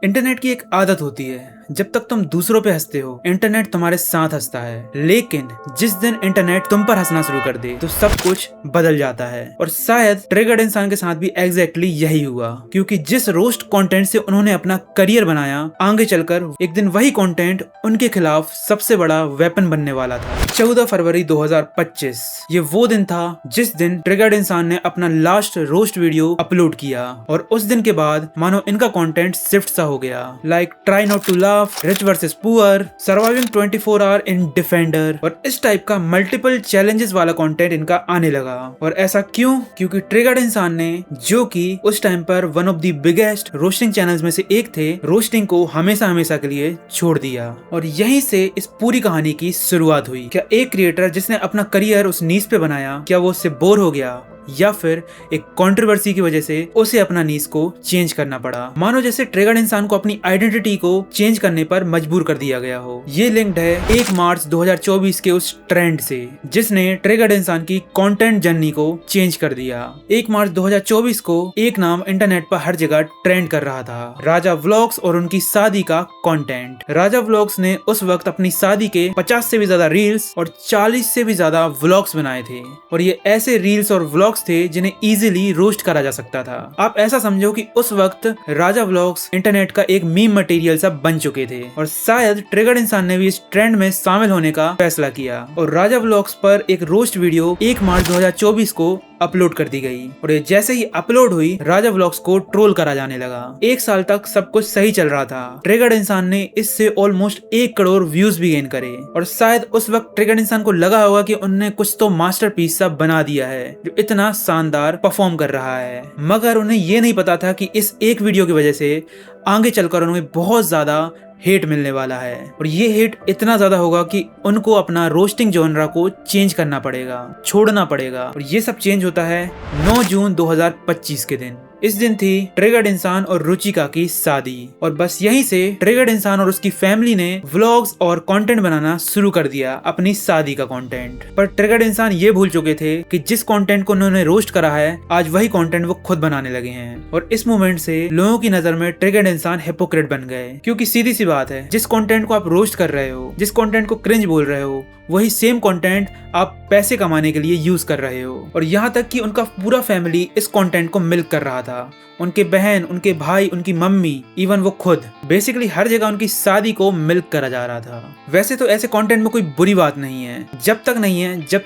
Internet की एक आदत होती है, जब तक तुम दूसरों पे हंसते हो इंटरनेट तुम्हारे साथ हंसता है, लेकिन जिस दिन इंटरनेट तुम पर हंसना शुरू कर दे तो सब कुछ बदल जाता है। और शायद ट्रिगर्ड इंसान के साथ भी एग्जैक्टली यही हुआ, क्योंकि जिस रोस्ट कंटेंट से उन्होंने अपना करियर बनाया, आगे चलकर एक दिन वही कंटेंट उनके खिलाफ सबसे बड़ा वेपन बनने वाला था। 14 फरवरी 2025 ये वो दिन था जिस दिन ट्रिगर्ड इंसान ने अपना लास्ट रोस्ट वीडियो अपलोड किया, और उस दिन के बाद मानो इनका कंटेंट शिफ्ट सा हो गया। Like try not to laugh, rich versus poor, surviving 24 hour in Defender, और इस टाइप का मल्टीपल चैलेंजेस वाला कंटेंट इनका आने लगा। और ऐसा क्यों? क्योंकि ट्रिगर्ड इंसान ने, जो कि उस टाइम पर one of the biggest roasting channels में से एक थे, रोस्टिंग को हमेशा हमेशा के लिए छोड़ दिया। और यहीं से इस पूरी कहानी की शुरुआत हुई। क्या एक क्रिएटर जिसने अपना करियर उस नीश पे बनाया, क्या वो उससे बोर हो गया, या फिर एक कंट्रोवर्सी की वजह से उसे अपना नीश को चेंज करना पड़ा? मानो जैसे ट्रिगर्ड इंसान को अपनी आइडेंटिटी को चेंज करने पर मजबूर कर दिया गया हो। ये लिंक्ड है 1 मार्च 2024 के उस ट्रेंड से जिसने ट्रिगर्ड इंसान की कंटेंट जर्नी को चेंज कर दिया। 1 मार्च 2024 को एक नाम इंटरनेट पर हर जगह ट्रेंड कर रहा था, राजा व्लॉग्स और उनकी शादी का कंटेंट। राजा व्लॉग्स ने उस वक्त अपनी शादी के 50 से भी ज्यादा रील्स और 40 से भी ज्यादा व्लॉग्स बनाए थे, और ये ऐसे रील्स और व्लॉग्स थे जिन्हें इजीली रोस्ट करा जा सकता था। आप ऐसा समझो कि उस वक्त राजा व्लॉग्स इंटरनेट का एक मीम मटेरियल सा बन चुके थे, और शायद ट्रिगर्ड इंसान ने भी इस ट्रेंड में शामिल होने का फैसला किया, और राजा व्लॉग्स पर एक रोस्ट वीडियो 1 मार्च 2024 को अपलोड कर दी गई। और ये जैसे ही अपलोड हुई, राजा व्लॉग्स को ट्रोल करा जाने लगा। 1 साल तक सब कुछ सही चल रहा था। ट्रिगर्ड इंसान ने इससे ऑलमोस्ट 1 करोड़ व्यूज भी गेन करे, और शायद उस वक्त ट्रिगर्ड इंसान को लगा होगा कि उन्होंने कुछ तो मास्टरपीस सा बना दिया है जो इतना शानदार परफॉर्म कर रहा है। मगर उन्हें ये नहीं पता था कि इस एक वीडियो की वजह से आगे चलकर उन्हें बहुत ज्यादा हेट मिलने वाला है, और ये हेट इतना ज्यादा होगा कि उनको अपना रोस्टिंग जॉनरा को चेंज करना पड़ेगा, छोड़ना पड़ेगा। और ये सब चेंज होता है 9 जून 2025 के दिन। इस दिन थी ट्रिगर्ड इंसान और रुचिका की शादी, और बस यहीं से ट्रिगर्ड इंसान और उसकी फैमिली ने व्लॉग्स और कंटेंट बनाना शुरू कर दिया, अपनी शादी का कंटेंट। पर ट्रिगर्ड इंसान ये भूल चुके थे कि जिस कंटेंट को उन्होंने रोस्ट करा है, आज वही कंटेंट वो खुद बनाने लगे हैं। और इस मोमेंट से लोगों की नजर में ट्रिगर्ड इंसान हिपोक्रेट बन गए, क्योंकि सीधी सी बात है, जिस कंटेंट को आप रोस्ट कर रहे हो, जिस कंटेंट को क्रिंज बोल रहे हो, वही सेम कंटेंट आप पैसे कमाने के लिए यूज कर रहे हो। और यहाँ तक कि उनका पूरा फैमिली इस कंटेंट को मिल्क कर रहा था। उनके बहन, उनके भाई, उनकी मम्मी, इवन वो खुद, बेसिकली हर जगह उनकी शादी को मिल्क करा जा रहा था। वैसे तो ऐसे कंटेंट में कोई बुरी बात नहीं है, जब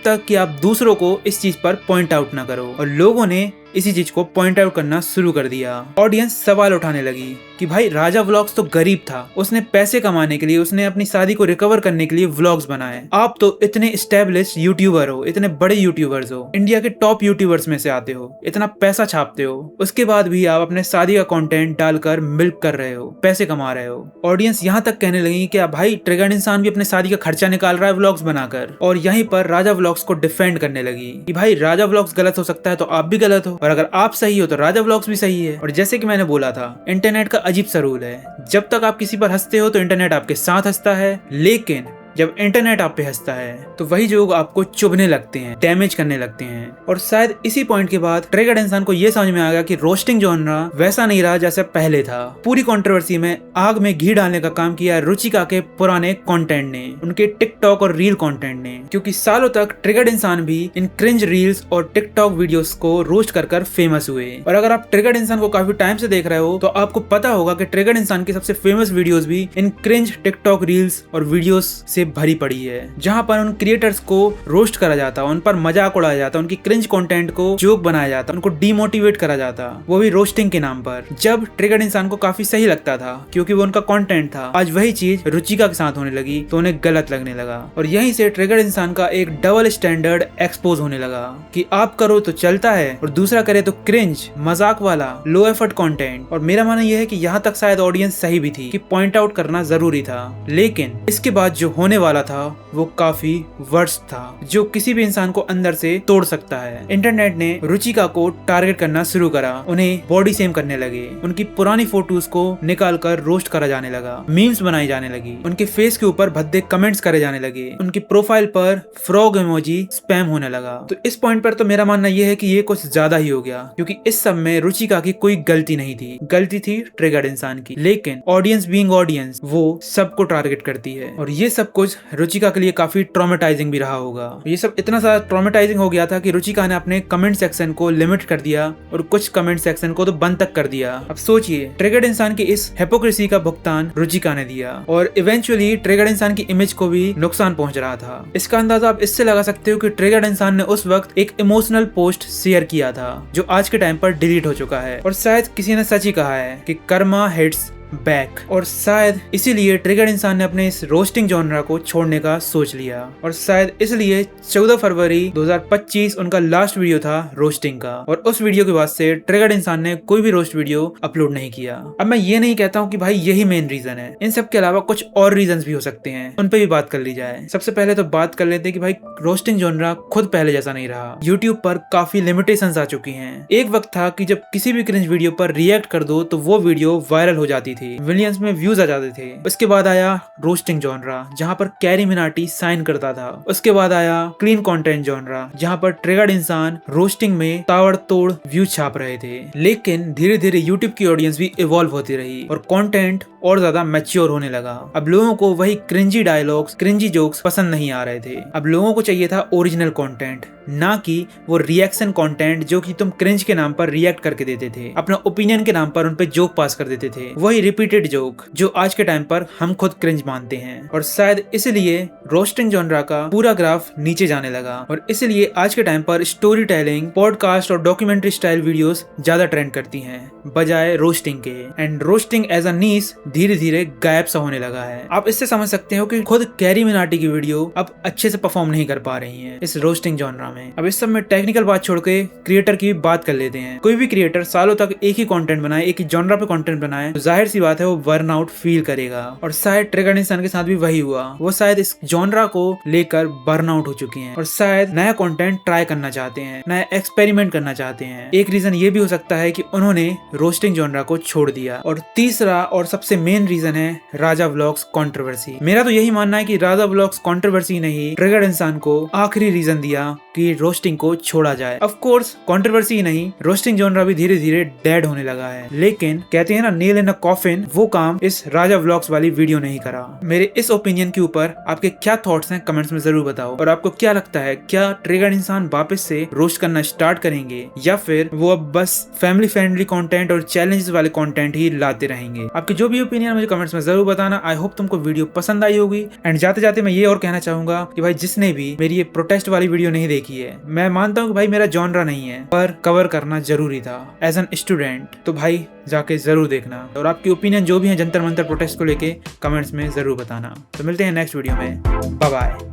तक कि आप दूसरों को इस चीज पर पॉइंट आउट ना करो। और लोगों ने इसी चीज को पॉइंट आउट करना शुरू कर दिया। ऑडियंस सवाल उठाने लगी कि भाई राजा व्लॉग्स तो गरीब था, उसने पैसे कमाने के लिए, उसने अपनी शादी को रिकवर करने के लिए व्लॉग्स बनाए। आप तो इतने एस्टेब्लिश यूट्यूबर हो, इतने बड़े यूट्यूबर्स हो, इंडिया के टॉप यूट्यूबर्स में से आते हो, इतना पैसा छापते हो, उसके बाद भी आप अपने शादी का कंटेंट डालकर मिल्क कर रहे हो, पैसे कमा रहे हो। ऑडियंस यहाँ तक कहने लगी कि भाई ट्रिगर्ड इंसान भी अपने शादी का खर्चा निकाल रहा है व्लॉग्स बनाकर। और यहीं पर राजा व्लॉग्स को डिफेंड करने लगी कि भाई राजा व्लॉग्स गलत हो सकता है तो आप भी गलत हो, और अगर आप सही हो तो राजा व्लॉग्स भी सही है। और जैसे कि मैंने बोला था, इंटरनेट का अजीब सा रूल है, जब तक आप किसी पर हंसते हो तो इंटरनेट आपके साथ हंसता है, लेकिन जब इंटरनेट आप पे हंसता है तो वही लोग आपको चुभने लगते हैं, डैमेज करने लगते हैं। और शायद इसी पॉइंट के बाद ट्रिगर्ड इंसान को ये समझ में आ गया कि रोस्टिंग जॉनरा वैसा नहीं रहा जैसे पहले था। पूरी कंट्रोवर्सी में आग में घी डालने का काम किया रुचिका के पुराने कंटेंट ने, उनके टिकटॉक और रील कंटेंट ने, क्योंकि सालों तक ट्रिगर्ड इंसान भी इन क्रिंज रील्स और टिकटॉक वीडियोस को रोस्ट कर फेमस हुए। और अगर आप ट्रिगर्ड इंसान को काफी टाइम से देख रहे हो तो आपको पता होगा कि ट्रिगर्ड इंसान की सबसे फेमस वीडियोस भी इन क्रिंज टिकटॉक रील्स और वीडियोस से भरी पड़ी है, जहां पर उन क्रिएटर्स को रोस्ट करा जाता, उन पर मजाक उड़ाया जाता, उनकी क्रिंज कंटेंट को जोक बनाया जाता, उनको डीमोटिवेट करा जाता, वो भी रोस्टिंग के नाम पर। जब ट्रिगर्ड इंसान को काफी सही लगता था क्योंकि वो उनका कंटेंट था, आज वही चीज रुचिका के साथ होने लगी तो उन्हें गलत लगने लगा। और यहीं से ट्रिगर्ड इंसान का एक डबल स्टैंडर्ड एक्सपोज होने लगा कि आप करो तो चलता है और दूसरा करे तो क्रिंज, मजाक वाला, लो एफर्ट कंटेंट। और मेरा मानना यह है कि यहाँ तक शायद ऑडियंस सही भी थी कि पॉइंट आउट करना जरूरी था, लेकिन इसके बाद जो होने होने वाला था वो काफी वर्स्ट था, जो किसी भी इंसान को अंदर से तोड़ सकता है। इंटरनेट ने रुचिका को टारगेट करना शुरू करा, उन्हें बॉडी शेम करने लगे, उनकी पुरानी फोटोज को निकाल कर रोस्ट करा जाने लगा, मीम्स बनाई जाने लगी, उनके फेस के ऊपर भद्दे कमेंट्स करे जाने लगे, उनकी प्रोफाइल पर फ्रॉग इमोजी स्पैम होने लगा। तो इस पॉइंट पर तो मेरा मानना यह है कि ये कुछ ज्यादा ही हो गया, क्योंकि इस सब में रुचिका की कोई गलती नहीं थी, गलती थी ट्रिगर्ड इंसान की। लेकिन ऑडियंस बीइंग ऑडियंस वो सबको टारगेट करती है, और ये सब कुछ रुचिका के लिए काफी ट्रॉमेटाइजिंग भी रहा होगा। ये सब इतना सा ट्रॉमेटाइजिंग हो गया था कि रुचिका ने अपने कमेंट सेक्शन को लिमिट कर दिया और कुछ कमेंट सेक्शन को तो बंद तक कर दिया। अब सोचिए, ट्रिगर्ड इंसान की इस हिपोक्रेसी का भुगतान रुचिका ने दिया, और इवेंचुअली ट्रिगर्ड इंसान की इमेज को भी नुकसान पहुंच रहा था। इसका अंदाजा आप इससे लगा सकते हो कि ट्रिगर्ड इंसान ने उस वक्त एक इमोशनल पोस्ट शेयर किया था, जो आज के टाइम पर डिलीट हो चुका है, और शायद किसी ने सच ही कहा है कि कर्मा हिट्स बैक, और शायद इसीलिए ट्रिगर्ड इंसान ने अपने इस रोस्टिंग जॉनरा को छोड़ने का सोच लिया, और शायद इसलिए 14 फरवरी 2025 उनका लास्ट वीडियो था रोस्टिंग का, और उस वीडियो के बाद से ट्रिगर्ड इंसान ने कोई भी रोस्ट वीडियो अपलोड नहीं किया। अब मैं ये नहीं कहता हूँ कि भाई यही मेन रीजन है, इन सब के अलावा कुछ और रीजन भी हो सकते हैं, उन पे भी बात कर ली जाए। सबसे पहले तो बात कर लेते हैं कि भाई रोस्टिंग जॉनरा खुद पहले जैसा नहीं रहा, यूट्यूब पर काफी लिमिटेशंस आ चुकी हैं। एक वक्त था कि जब किसी भी क्रिंज वीडियो पर रिएक्ट कर दो तो वो वीडियो वायरल हो जाती थी, मिलियंस में व्यूज आ जाते थे। उसके बाद आया रोस्टिंग जॉनरा, जहां पर कैरी मिनाटी साइन करता था। उसके बाद आया क्लीन कंटेंट जॉनरा, जहां पर ट्रिगर्ड इंसान रोस्टिंग में ताबड़तोड़ व्यूज छाप रहे थे। लेकिन धीरे धीरे यूट्यूब की ऑडियंस भी इवॉल्व होती रही और कंटेंट और ज्यादा मैच्योर होने लगा। अब लोगों को वही क्रिंजी डायलॉग्स, क्रिंजी जोक्स पसंद नहीं आ रहे थे। अब लोगों को चाहिए था ओरिजिनल कंटेंट, ना कि वो रिएक्शन कंटेंट जो कि तुम क्रिंज के नाम पर रिएक्ट करके देते थे, अपना ओपिनियन के नाम पर उन पे जोक पास कर देते थे, वही रिपीटेड जोक जो आज के टाइम पर हम खुद क्रिंज मानते हैं। और शायद इसलिए रोस्टिंग जॉनरा का पूरा ग्राफ नीचे जाने लगा, और इसलिए आज के टाइम पर स्टोरी टेलिंग, पॉडकास्ट और डॉक्यूमेंट्री स्टाइल वीडियोस ज्यादा ट्रेंड करती हैं बजाय रोस्टिंग के। एंड रोस्टिंग एज अ नीश धीरे धीरे गायब सा होने लगा है। आप इससे समझ सकते हो कि खुद कैरी मिनाटी की वीडियो अब अच्छे से परफॉर्म नहीं कर पा रही है इस रोस्टिंग जॉनरा में। अब इस सब में टेक्निकल बात छोड़ के क्रिएटर की बात कर लेते हैं। कोई भी क्रिएटर सालों तक एक ही कंटेंट बनाए, एक ही जॉनरा पे कंटेंट बनाए, तो जाहिर सी बात है वो बर्नआउट फील करेगा, और शायद ट्रिगर्ड इंसान के साथ भी वही हुआ। वो शायद इस जॉनरा को लेकर बर्नआउट हो चुके हैं और शायद नया कंटेंट ट्राई करना चाहते हैं, नया एक्सपेरिमेंट करना चाहते हैं। एक रीजन ये भी हो सकता है कि उन्होंने रोस्टिंग जॉनरा को छोड़ दिया। और तीसरा और सबसे मेन रीजन है राजा व्लॉग्स कंट्रोवर्सी। मेरा तो यही मानना है कि राजा व्लॉग्स कंट्रोवर्सी ने ही ट्रिगर्ड इंसान को आखिरी रीजन दिया कि रोस्टिंग को छोड़ा जाए। ऑफ कोर्स कंट्रोवर्सी ही नहीं, रोस्टिंग जॉनरा भी धीरे धीरे डेड होने लगा है। लेकिन कहते हैं ना, नेल इन अ कॉफिन, वो काम इस राजा व्लॉग्स वाली वीडियो नहीं करा। मेरे इस ओपिनियन के ऊपर आपके क्या थॉट्स हैं कमेंट्स में जरूर बताओ, और आपको क्या लगता है, क्या ट्रिगर्ड इंसान वापस से रोस्ट करना स्टार्ट करेंगे या फिर वो अब बस फैमिली फ्रेंडली कंटेंट और चैलेंजेस वाले कंटेंट ही लाते रहेंगे? आपके जो भी ओपिनियन मुझे कमेंट्स में जरूर बताना। आई होप तुमको वीडियो पसंद आई होगी। एंड जाते जाते मैं ये और कहना चाहूंगा कि भाई जिसने भी मेरी ये प्रोटेस्ट वाली वीडियो नहीं देखी है, मैं मानता हूँ कि भाई मेरा जॉनरा नहीं है, पर कवर करना जरूरी था एज एन स्टूडेंट, तो भाई जाके जरूर देखना। और आपकी ओपिनियन जो भी है जंतर मंतर प्रोटेस्ट को लेके कमेंट्स में जरूर बताना। तो मिलते हैं नेक्स्ट वीडियो में, बाय बाय।